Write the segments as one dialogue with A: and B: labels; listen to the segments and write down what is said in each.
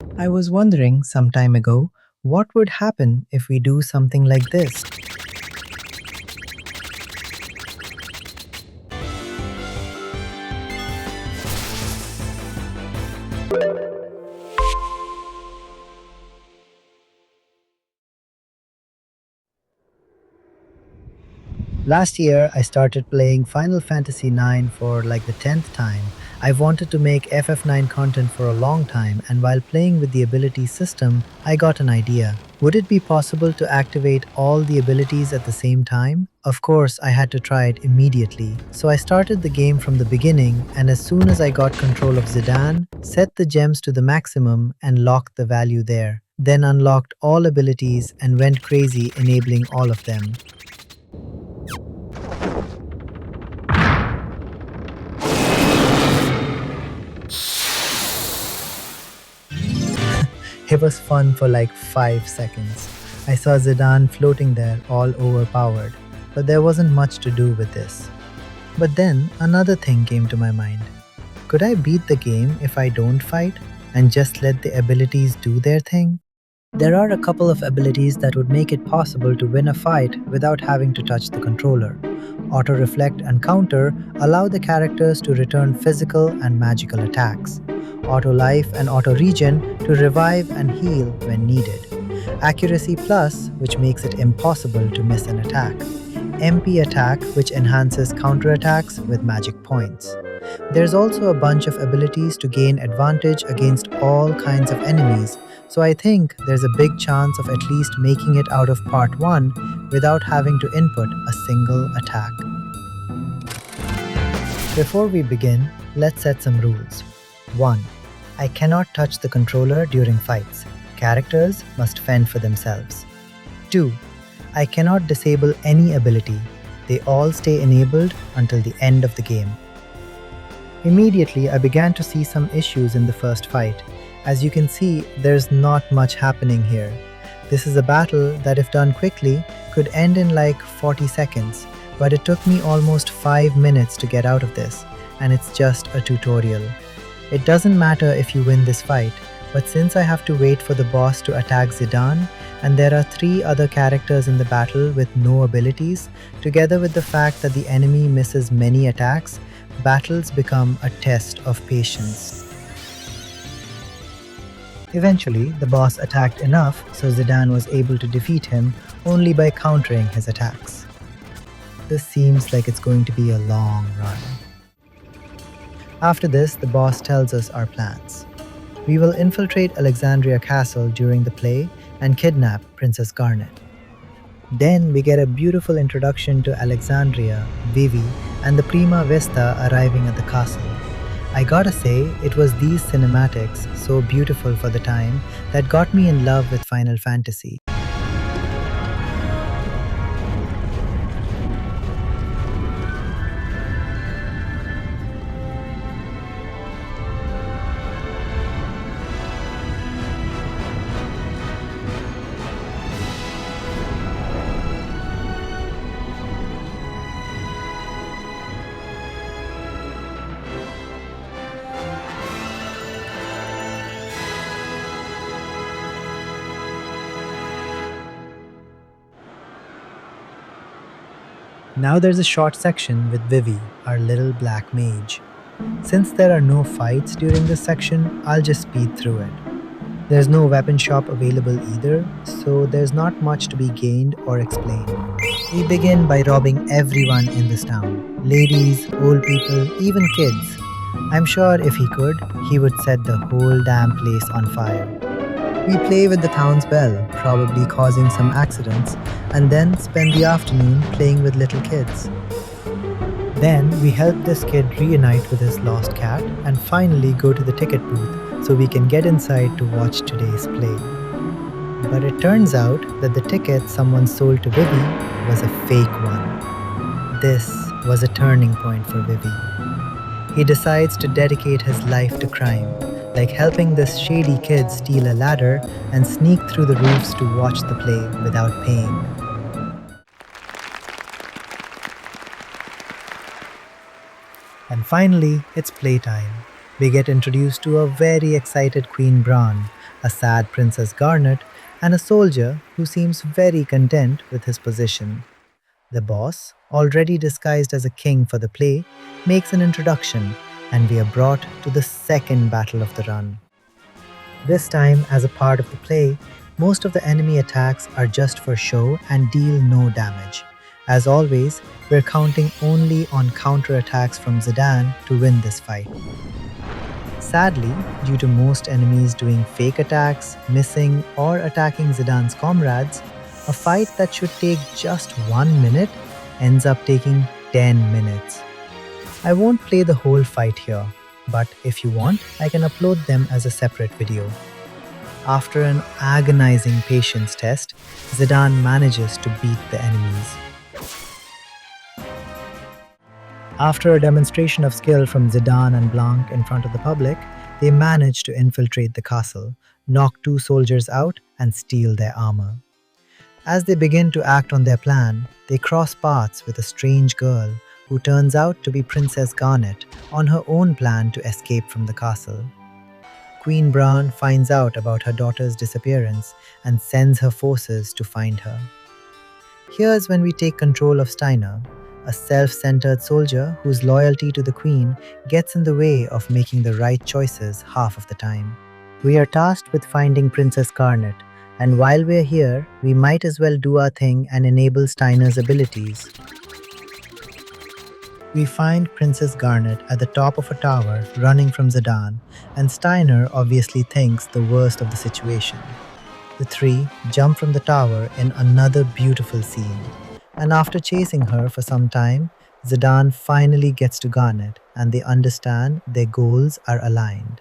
A: I was wondering some time ago, what would happen if we do something like this? Last year, I started playing Final Fantasy IX for like the 10th time. I've wanted to make FF9 content for a long time, and while playing with the ability system, I got an idea. Would it be possible to activate all the abilities at the same time? Of course, I had to try it immediately. So I started the game from the beginning, and as soon as I got control of Zidane, set the gems to the maximum and locked the value there. Then unlocked all abilities and went crazy enabling all of them. It was fun for like 5 seconds. I saw Zidane floating there, all overpowered, but there wasn't much to do with this. But then another thing came to my mind. Could I beat the game if I don't fight and just let the abilities do their thing? There are a couple of abilities that would make it possible to win a fight without having to touch the controller. Auto Reflect and Counter allow the characters to return physical and magical attacks. Auto Life and Auto Regen to revive and heal when needed. Accuracy Plus, which makes it impossible to miss an attack. MP Attack, which enhances counterattacks with magic points. There's also a bunch of abilities to gain advantage against all kinds of enemies, so I think there's a big chance of at least making it out of part 1 without having to input a single attack. Before we begin, let's set some rules. 1. I cannot touch the controller during fights. Characters must fend for themselves. 2. I cannot disable any ability. They all stay enabled until the end of the game. Immediately, I began to see some issues in the first fight. As you can see, there's not much happening here. This is a battle that, if done quickly, could end in like 40 seconds, but it took me almost 5 minutes to get out of this, and it's just a tutorial. It doesn't matter if you win this fight, but since I have to wait for the boss to attack Zidane, and there are 3 other characters in the battle with no abilities, together with the fact that the enemy misses many attacks, battles become a test of patience. Eventually, the boss attacked enough so Zidane was able to defeat him only by countering his attacks. This seems like it's going to be a long run. After this, the boss tells us our plans. We will infiltrate Alexandria Castle during the play and kidnap Princess Garnet. Then we get a beautiful introduction to Alexandria, Vivi, and the Prima Vista arriving at the castle. I gotta say, it was these cinematics, so beautiful for the time, that got me in love with Final Fantasy. Now there's a short section with Vivi, our little black mage. Since there are no fights during this section, I'll just speed through it. There's no weapon shop available either, so there's not much to be gained or explained. We begin by robbing everyone in this town. Ladies, old people, even kids. I'm sure if he could, he would set the whole damn place on fire. We play with the town's bell, probably causing some accidents, and then spend the afternoon playing with little kids. Then we help this kid reunite with his lost cat and finally go to the ticket booth so we can get inside to watch today's play. But it turns out that the ticket someone sold to Vivi was a fake one. This was a turning point for Vivi. He decides to dedicate his life to crime, like helping this shady kid steal a ladder and sneak through the roofs to watch the play without paying. And finally, it's playtime. We get introduced to a very excited Queen Bran, a sad Princess Garnet, and a soldier who seems very content with his position. The boss, already disguised as a king for the play, makes an introduction, and we are brought to the second battle of the run. This time, as a part of the play, most of the enemy attacks are just for show and deal no damage. As always, we're counting only on counterattacks from Zidane to win this fight. Sadly, due to most enemies doing fake attacks, missing, or attacking Zidane's comrades, a fight that should take just 1 minute ends up taking 10 minutes. I won't play the whole fight here, but if you want, I can upload them as a separate video. After an agonizing patience test, Zidane manages to beat the enemies. After a demonstration of skill from Zidane and Blanc in front of the public, they manage to infiltrate the castle, knock 2 soldiers out, and steal their armor. As they begin to act on their plan, they cross paths with a strange girl who turns out to be Princess Garnet on her own plan to escape from the castle. Queen Bran finds out about her daughter's disappearance and sends her forces to find her. Here's when we take control of Steiner, a self-centered soldier whose loyalty to the Queen gets in the way of making the right choices half of the time. We are tasked with finding Princess Garnet, and while we're here, we might as well do our thing and enable Steiner's abilities. We find Princess Garnet at the top of a tower running from Zidane, and Steiner obviously thinks the worst of the situation. The three jump from the tower in another beautiful scene, and after chasing her for some time, Zidane finally gets to Garnet and they understand their goals are aligned.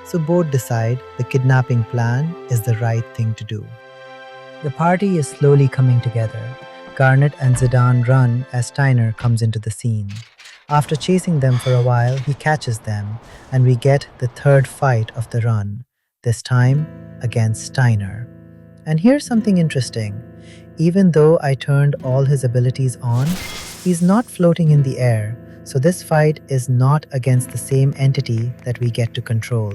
A: So both decide the kidnapping plan is the right thing to do. The party is slowly coming together. Garnet and Zidane run as Steiner comes into the scene. After chasing them for a while, he catches them, and we get the third fight of the run, this time against Steiner. And here's something interesting. Even though I turned all his abilities on, he's not floating in the air, so this fight is not against the same entity that we get to control.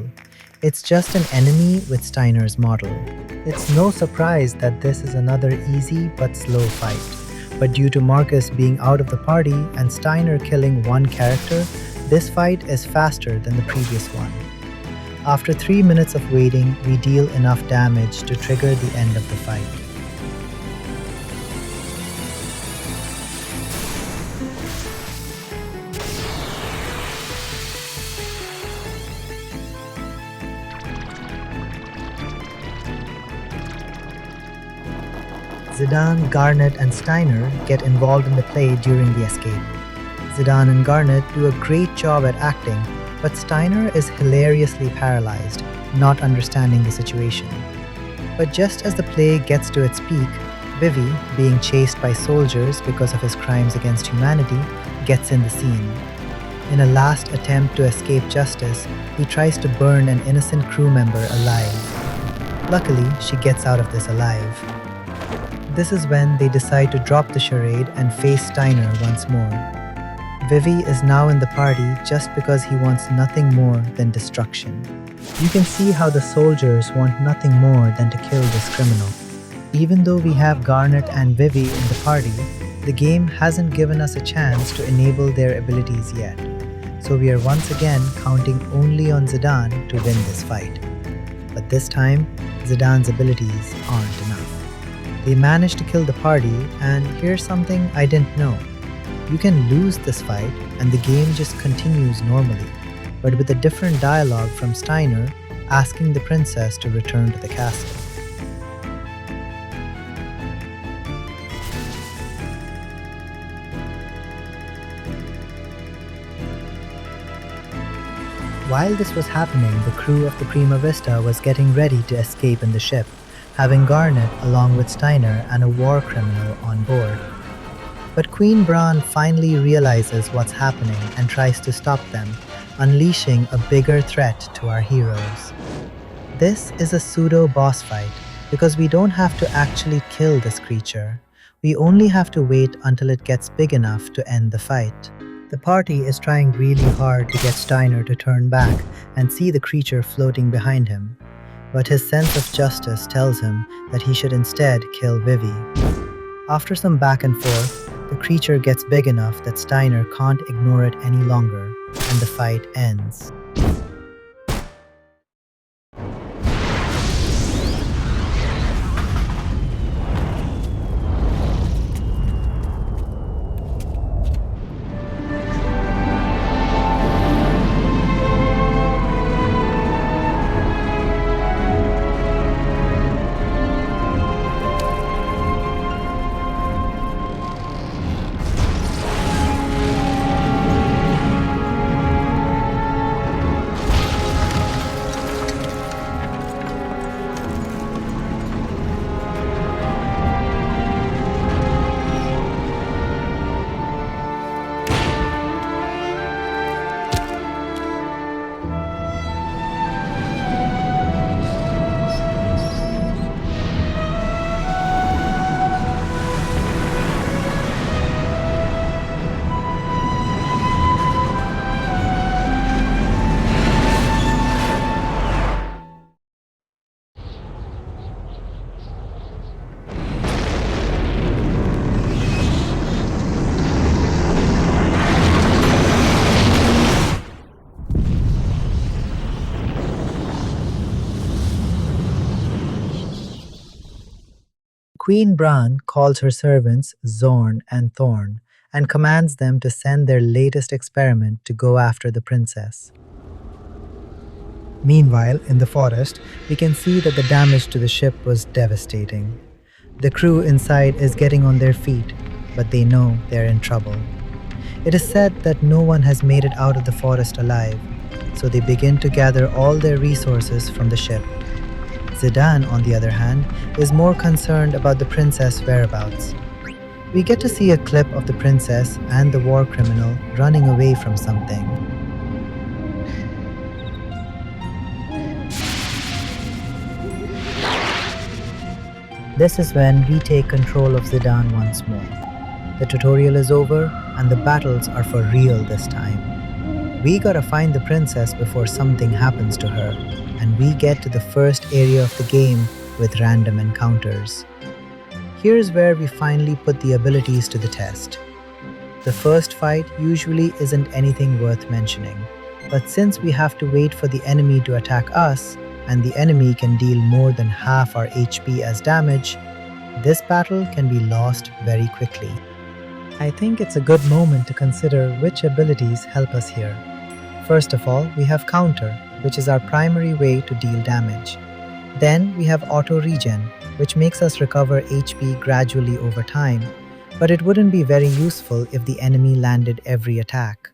A: It's just an enemy with Steiner's model. It's no surprise that this is another easy but slow fight. But due to Marcus being out of the party and Steiner killing one character, this fight is faster than the previous one. After 3 minutes of waiting, we deal enough damage to trigger the end of the fight. Zidane, Garnet, and Steiner get involved in the play during the escape. Zidane and Garnet do a great job at acting, but Steiner is hilariously paralyzed, not understanding the situation. But just as the play gets to its peak, Vivi, being chased by soldiers because of his crimes against humanity, gets in the scene. In a last attempt to escape justice, he tries to burn an innocent crew member alive. Luckily, she gets out of this alive. This is when they decide to drop the charade and face Steiner once more. Vivi is now in the party just because he wants nothing more than destruction. You can see how the soldiers want nothing more than to kill this criminal. Even though we have Garnet and Vivi in the party, the game hasn't given us a chance to enable their abilities yet. So we are once again counting only on Zidane to win this fight. But this time, Zidane's abilities aren't enough. They manage to kill the party, and here's something I didn't know. You can lose this fight and the game just continues normally, but with a different dialogue from Steiner asking the princess to return to the castle. While this was happening, the crew of the Prima Vista was getting ready to escape in the ship, having Garnet along with Steiner and a war criminal on board. But Queen Bran finally realizes what's happening and tries to stop them, unleashing a bigger threat to our heroes. This is a pseudo-boss fight because we don't have to actually kill this creature. We only have to wait until it gets big enough to end the fight. The party is trying really hard to get Steiner to turn back and see the creature floating behind him. but his sense of justice tells him that he should instead kill Vivi. After some back and forth, the creature gets big enough that Steiner can't ignore it any longer, and the fight ends. Queen Bran calls her servants Zorn and Thorn and commands them to send their latest experiment to go after the princess. Meanwhile, in the forest, we can see that the damage to the ship was devastating. The crew inside is getting on their feet, but they know they're in trouble. It is said that no one has made it out of the forest alive, so they begin to gather all their resources from the ship. Zidane, on the other hand, is more concerned about the princess' whereabouts. We get to see a clip of the princess and the war criminal running away from something. This is when we take control of Zidane once more. The tutorial is over and the battles are for real this time. We gotta find the princess before something happens to her, and we get to the first area of the game with random encounters. Here's where we finally put the abilities to the test. The first fight usually isn't anything worth mentioning, but since we have to wait for the enemy to attack us, and the enemy can deal more than half our HP as damage, this battle can be lost very quickly. I think it's a good moment to consider which abilities help us here. First of all, we have Counter, which is our primary way to deal damage. Then we have Auto Regen, which makes us recover HP gradually over time, but it wouldn't be very useful if the enemy landed every attack.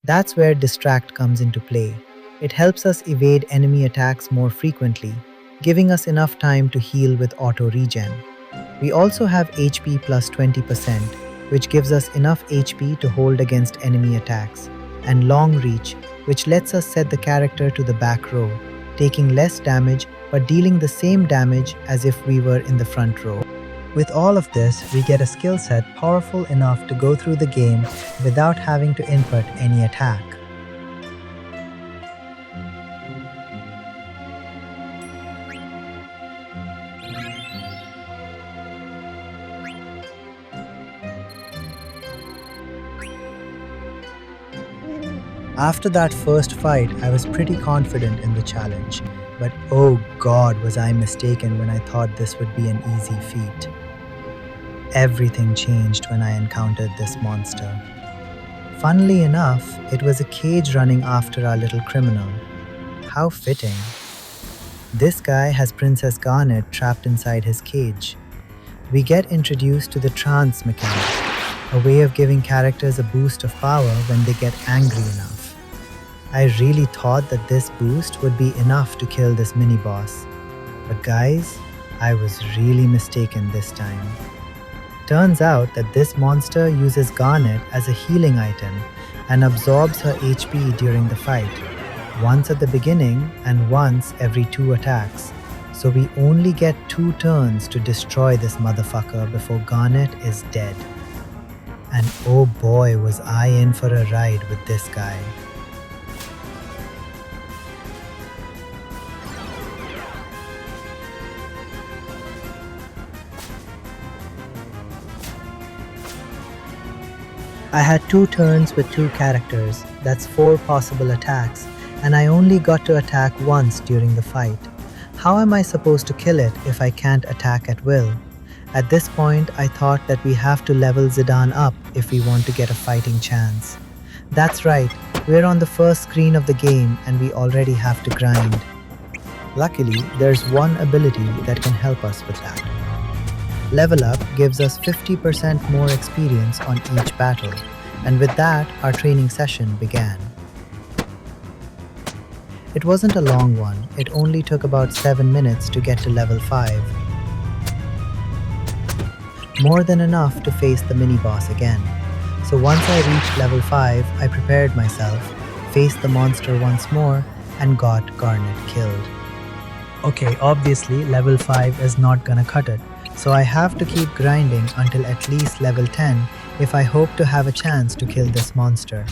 A: That's where Distract comes into play. It helps us evade enemy attacks more frequently, giving us enough time to heal with Auto Regen. We also have HP plus 20%, which gives us enough HP to hold against enemy attacks, and Long Reach, which lets us set the character to the back row, taking less damage but dealing the same damage as if we were in the front row. With all of this, we get a skill set powerful enough to go through the game without having to input any attack. After that first fight, I was pretty confident in the challenge, but oh god was I mistaken when I thought this would be an easy feat. Everything changed when I encountered this monster. Funnily enough, it was a cage running after our little criminal. How fitting. This guy has Princess Garnet trapped inside his cage. We get introduced to the trance mechanic, a way of giving characters a boost of power when they get angry enough. I really thought that this boost would be enough to kill this mini-boss. But guys, I was really mistaken this time. Turns out that this monster uses Garnet as a healing item and absorbs her HP during the fight, once at the beginning and once every 2 attacks. So we only get 2 turns to destroy this motherfucker before Garnet is dead. And oh boy was I in for a ride with this guy. I had 2 turns with 2 characters, that's 4 possible attacks, and I only got to attack once during the fight. How am I supposed to kill it if I can't attack at will? At this point, I thought that we have to level Zidane up if we want to get a fighting chance. That's right, we're on the first screen of the game and we already have to grind. Luckily, there's one ability that can help us with that. Level Up gives us 50% more experience on each battle, and with that, our training session began. It wasn't a long one, it only took about 7 minutes to get to level 5. More than enough to face the mini-boss again. So once I reached level 5, I prepared myself, faced the monster once more, and got Garnet killed. Okay, obviously level 5 is not gonna cut it, so I have to keep grinding until at least level 10 if I hope to have a chance to kill this monster.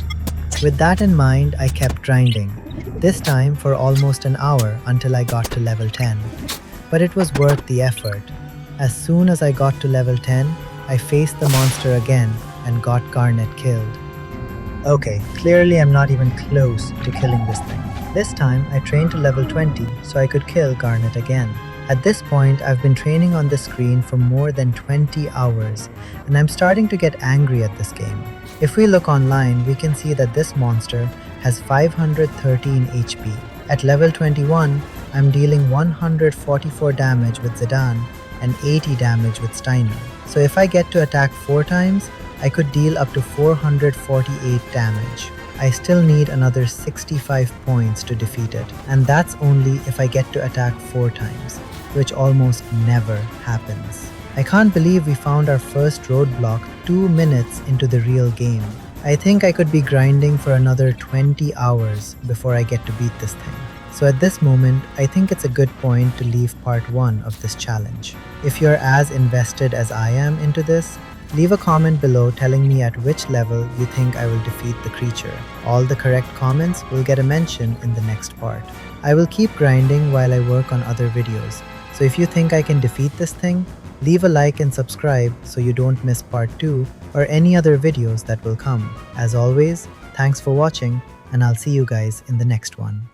A: With that in mind, I kept grinding, this time for almost an hour until I got to level 10. But it was worth the effort. As soon as I got to level 10, I faced the monster again and got Garnet killed. Okay, clearly I'm not even close to killing this thing. This time I trained to level 20 so I could kill Garnet again. At this point, I've been training on this screen for more than 20 hours, and I'm starting to get angry at this game. If we look online, we can see that this monster has 513 HP. At level 21, I'm dealing 144 damage with Zidane and 80 damage with Steiner. So if I get to attack 4 times, I could deal up to 448 damage. I still need another 65 points to defeat it, and that's only if I get to attack 4 times, which almost never happens. I can't believe we found our first roadblock 2 minutes into the real game. I think I could be grinding for another 20 hours before I get to beat this thing. So at this moment, I think it's a good point to leave part 1 of this challenge. If you're as invested as I am into this, leave a comment below telling me at which level you think I will defeat the creature. All the correct comments will get a mention in the next part. I will keep grinding while I work on other videos. So if you think I can defeat this thing, leave a like and subscribe so you don't miss part 2 or any other videos that will come. As always, thanks for watching, and I'll see you guys in the next one.